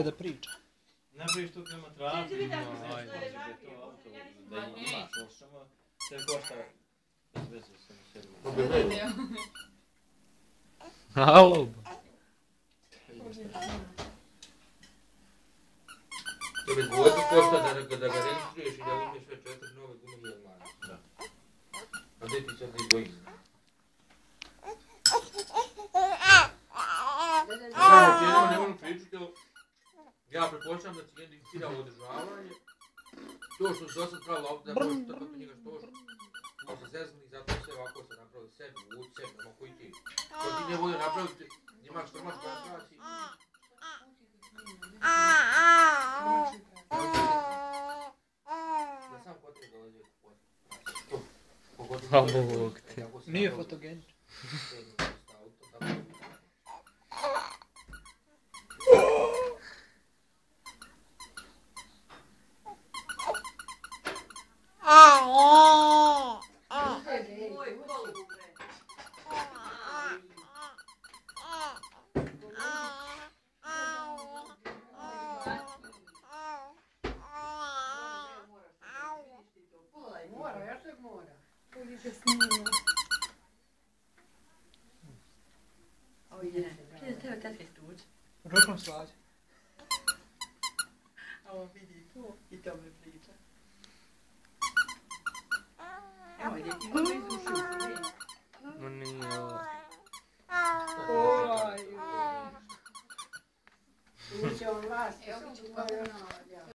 da priča. Napraviš tu prema travu, da imaš samo te košta bez veze sam sebi. Alo. Tebe dvojka košta da ga registruješ i da uzmeš sve 4 nove gume i odmah. Da. A gdje ti sad ne bojim? Samo cijena ne mogu pričati, ja prepočam da ti je indicirao održavanje. To što se osad pravilo auto, da možeš trpati u njega što može zeznuli, zato sve ovako se napravili sebi, uvući sebi, nema koji ti. Ko ti ne volio napraviti, imaš trmač koja trasi. Da sam potrebno dolazio kupovati. Bog ti. Nije fotogen. Mora, ja se mora. Prije tebe kad je tuđ. Rukom slađe. A on vidi to i to me priča. Evo, gdje ti mogu izdušiti.